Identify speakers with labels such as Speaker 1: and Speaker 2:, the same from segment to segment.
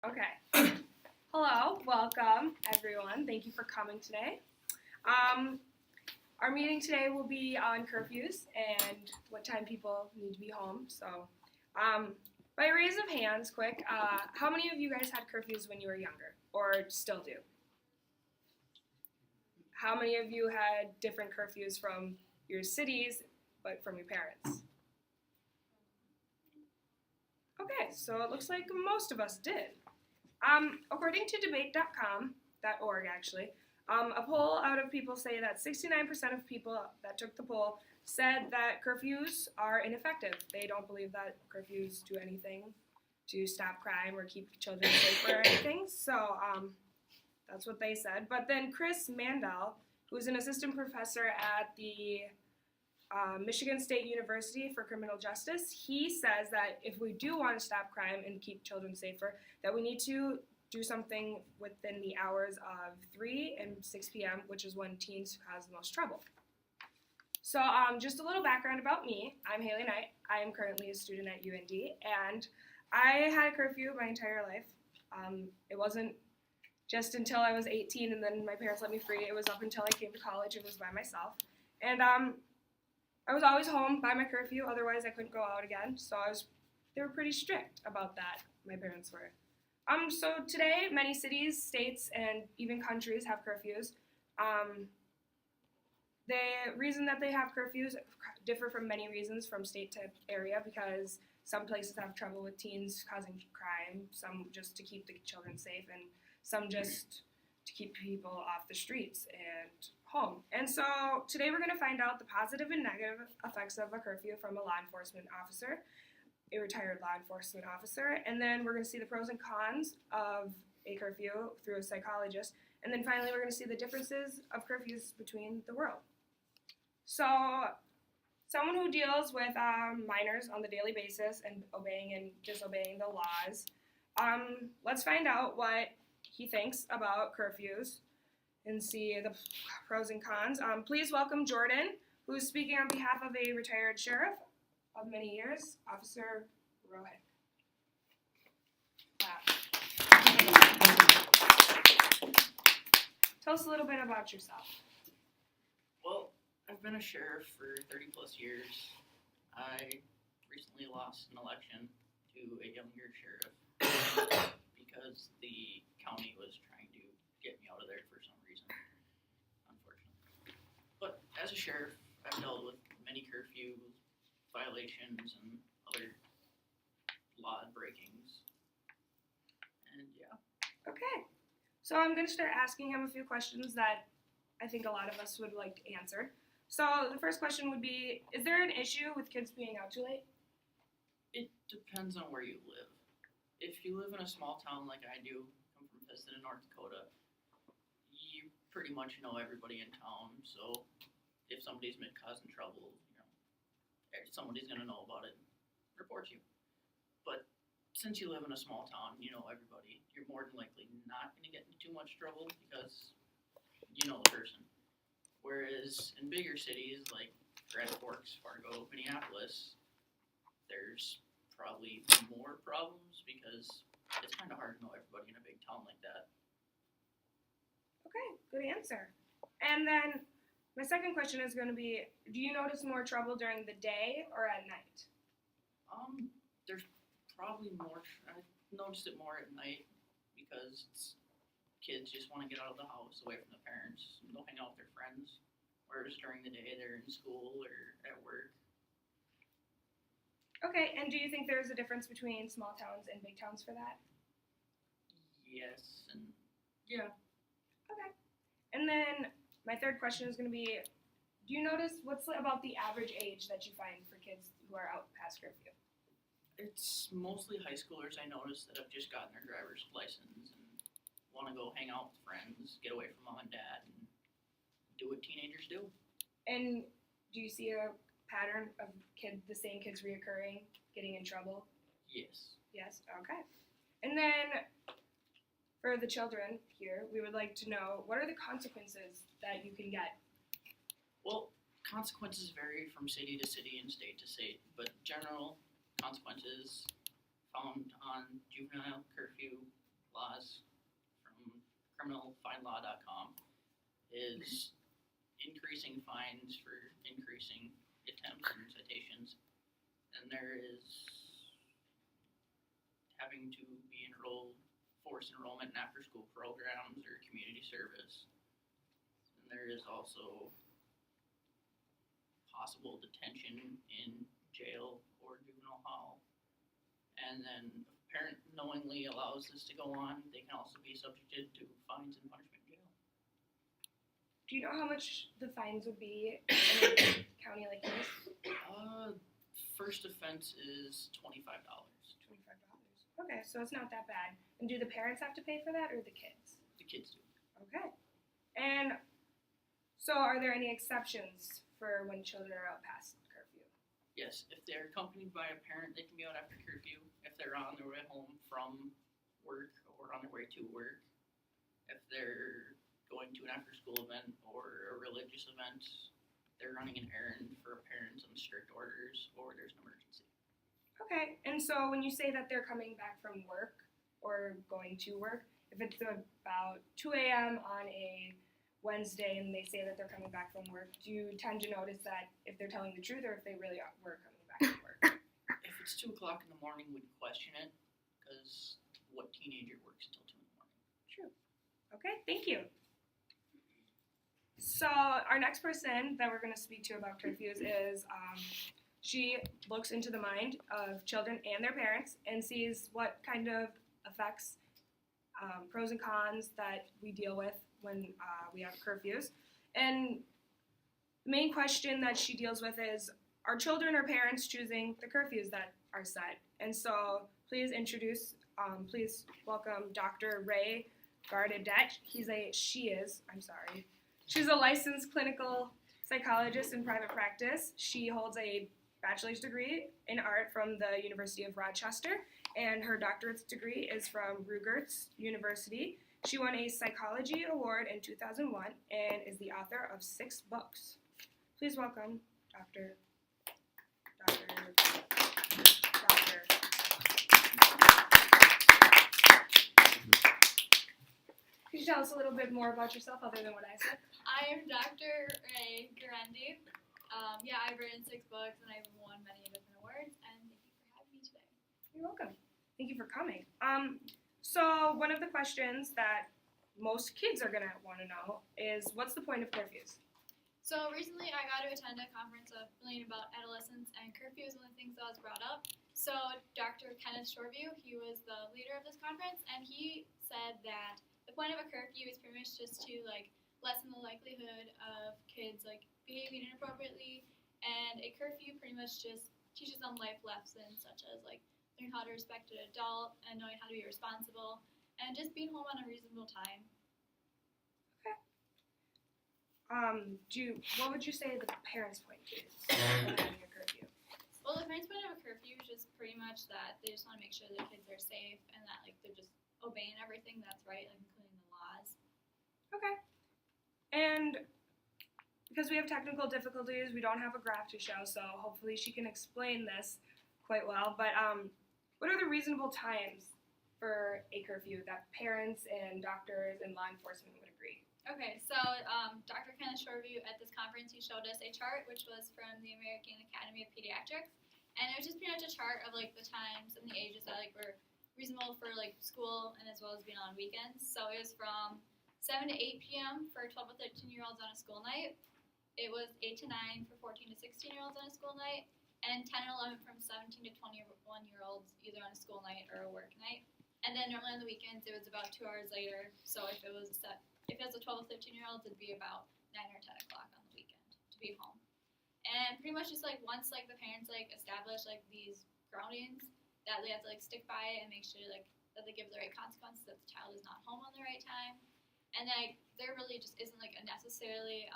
Speaker 1: Okay. Hello, welcome everyone. Thank you for coming today. Our meeting today will be on curfews and what time people need to be home. So, by raise of hands, quick, how many of you guys had curfews when you were younger or still do? How many of you had different curfews from your cities but from your parents? Okay, so it looks like most of us did. According to debate.org, actually, a poll out of people say that 69% of people that took the poll said that curfews are ineffective. They don't believe that curfews do anything to stop crime or keep children safe or anything. So that's what they said. But then Chris Mandel, who is an assistant professor at the Michigan State University for Criminal Justice, he says that if we do want to stop crime and keep children safer, that we need to do something within the hours of 3 and 6 p.m., which is when teens cause the most trouble. So just a little background about me. I'm Haley Knight. I am currently a student at UND, and I had a curfew my entire life. It wasn't just until I was 18 and then my parents let me free. It was up until I came to college. It was by myself. And I was always home by my curfew, otherwise I couldn't go out again. So they were pretty strict about that, my parents were. So today, many cities, states, and even countries have curfews. The reason that they have curfews differ from many reasons from state to area, because some places have trouble with teens causing crime, some just to keep the children safe, and some just to keep people off the streets and home. And so today we're going to find out the positive and negative effects of a curfew from a law enforcement officer, a retired law enforcement officer, and then we're going to see the pros and cons of a curfew through a psychologist, and then finally we're going to see the differences of curfews between the world. So someone who deals with minors on the daily basis and obeying and disobeying the laws, let's find out what he thinks about curfews and see the pros and cons. Please welcome Jordan, who's speaking on behalf of a retired sheriff of many years, Officer Rohit. Tell us a little bit about yourself.
Speaker 2: Well, I've been a sheriff for 30 plus years. I recently lost an election to a younger sheriff because the county was trying to get me out of there for some reason, unfortunately. But as a sheriff, I've dealt with many curfew violations and other law breakings. And yeah.
Speaker 1: Okay. So I'm going to start asking him a few questions that I think a lot of us would like to answer. So the first question would be, is there an issue with kids being out too late?
Speaker 2: It depends on where you live. If you live in a small town like I do, I'm from Piston in North Dakota, you pretty much know everybody in town, so if somebody's causing trouble, somebody's going to know about it, report you. But since you live in a small town, you know everybody, you're more than likely not going to get into too much trouble because you know the person. Whereas in bigger cities like Grand Forks, Fargo, Minneapolis, there's probably more problems because it's kind of hard to know everybody in a big town like that.
Speaker 1: Okay, good answer. And then my second question is going to be, do you notice more trouble during the day or at night?
Speaker 2: There's probably more. I noticed it more at night because kids just want to get out of the house, away from the parents, and go hang out with their friends. Whereas during the day, they're in school or at work.
Speaker 1: Okay, and do you think there's a difference between small towns and big towns for that?
Speaker 2: Yes, and yeah.
Speaker 1: Okay. And then my third question is going to be, do you notice what's about the average age that you find for kids who are out past curfew?
Speaker 2: It's mostly high schoolers I noticed that have just gotten their driver's license and want to go hang out with friends, get away from mom and dad, and do what teenagers do. And
Speaker 1: do you see a pattern of the same kids reoccurring, getting in trouble?
Speaker 2: Yes.
Speaker 1: Yes? Okay. And then for the children here, we would like to know, what are the consequences that you can get?
Speaker 2: Well, consequences vary from city to city and state to state, but general consequences found on juvenile curfew laws from criminalfinelaw.com is increasing fines for increasing attempts and citations. And there is having to be enrolled, forced enrollment in after-school programs or community service. And there is also possible detention in jail or juvenile hall. And then if a parent knowingly allows this to go on, they can also be subjected to fines and punishment in jail.
Speaker 1: Do you know how much the fines would be in a county like this?
Speaker 2: First offense is $25.
Speaker 1: $25. Okay, so it's not that bad. And do the parents have to pay for that, or the kids?
Speaker 2: The kids do.
Speaker 1: Okay. And so are there any exceptions for when children are out past curfew?
Speaker 2: Yes, if they're accompanied by a parent, they can be out after curfew. If they're on their way home from work or on their way to work. If they're going to an after-school event or a religious event, they're running an errand for a parent on strict orders, or there's an emergency.
Speaker 1: Okay, and so when you say that they're coming back from work or going to work, if it's about 2 a.m. on a Wednesday and they say that they're coming back from work, do you tend to notice that if they're telling the truth or if they really were coming back from work?
Speaker 2: If it's 2 o'clock in the morning, we'd question it, because what teenager works until 2 in the morning?
Speaker 1: True. Okay, thank you. So our next person that we're going to speak to about curfews is she looks into the mind of children and their parents and sees what kind of effects, pros and cons that we deal with when we have curfews. And the main question that she deals with is, are children or parents choosing the curfews that are set? And so please welcome Dr. Ray Gardadette. She's a licensed clinical psychologist in private practice. She holds a bachelor's degree in art from the University of Rochester, and her doctorate's degree is from Rutgers University. She won a psychology award in 2001 and is the author of 6 books. Please welcome Dr. Could you tell us a little bit more about yourself other than what I said?
Speaker 3: I am Dr. Ray Garandi. I've written 6 books and I've won many different awards, and thank you for having me today.
Speaker 1: You're welcome. Thank you for coming. So one of the questions that most kids are going to want to know is, what's the point of curfews?
Speaker 3: So recently I got to attend a conference learning about adolescence, and curfew is one of the things that was brought up. So Dr. Kenneth Shoreview, he was the leader of this conference, and he said that the point of a curfew is pretty much just to lessen the likelihood of kids behaving inappropriately, and a curfew pretty much just teaches them life lessons such as learn how to respect an adult and knowing how to be responsible and just being home on a reasonable time.
Speaker 1: Okay. What would you say the parents' point is of having a curfew?
Speaker 3: Well, the parents' point of a curfew is just pretty much that they just want to make sure their kids are safe and that they're just obeying everything that's right, including the laws.
Speaker 1: Okay. And because we have technical difficulties, we don't have a graph to show, so hopefully she can explain this quite well. But what are the reasonable times for a curfew that parents and doctors and law enforcement would agree?
Speaker 3: Okay, so Dr. Kenneth Shoreview at this conference, he showed us a chart which was from the American Academy of Pediatrics, and it was just pretty much a chart of the times and the ages that were reasonable for school and as well as being on weekends. So it was from 7 to 8 p.m. for 12 to 13-year-olds on a school night. It was 8 to 9 for 14 to 16-year-olds on a school night, and 10 and 11 from 17 to 21-year-olds either on a school night or a work night. And then normally on the weekends it was about 2 hours later. So if it was a 12 to 13-year-olds, it'd be about 9 or 10 o'clock on the weekend to be home. And pretty much just once the parents establish these groundings that they have to stick by and make sure that they give the right consequences, that the child is not home on the right time. And there really just isn't a necessarily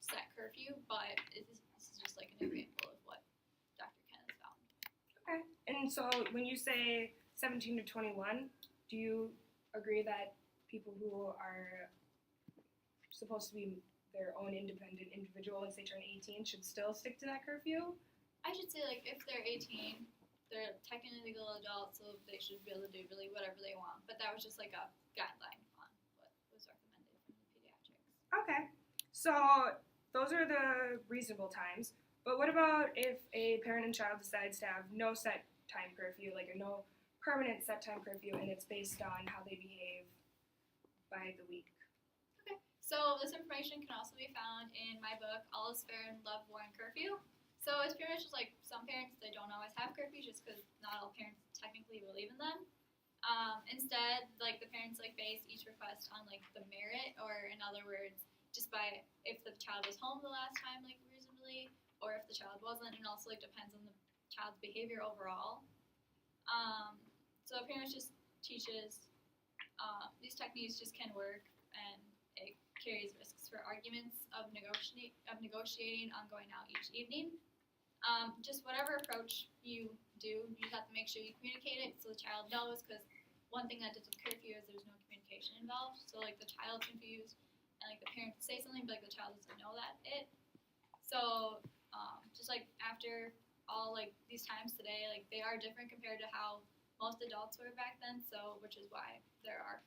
Speaker 3: set curfew, but this is just an example of what Dr. Kenneth found.
Speaker 1: Okay. And so when you say 17 to 21, do you agree that people who are supposed to be their own independent individual once they turn 18 should still stick to that curfew?
Speaker 3: I should say if they're 18, they're technically legal adults, so they should be able to do really whatever they want. But that was just like a guideline on what was recommended from the pediatrics.
Speaker 1: Okay. So those are the reasonable times. But what about if a parent and child decides to have no set time curfew, like a no permanent set time curfew, and it's based on how they behave by the week?
Speaker 3: Okay. So this information can also be found in my book, All is Fair in Love, War, and Curfew. So it's pretty much just like some parents, they don't always have curfews just because not all parents technically believe in them. Instead, like the parents like base each request on like the merit, or in other words, just by if the child was home the last time like reasonably, or if the child wasn't, and also like depends on the child's behavior overall. So it pretty much just teaches these techniques just can work, and it carries risks for arguments of negotiating on going out each evening. Just whatever approach you do, you just have to make sure you communicate it so the child knows, because one thing that does with curfew is there's no communication involved. So like the child's confused, and like the parent say something, but like the child doesn't know that it. So just like after all like these times today, like they are different compared to how most adults were back then. So which is why there are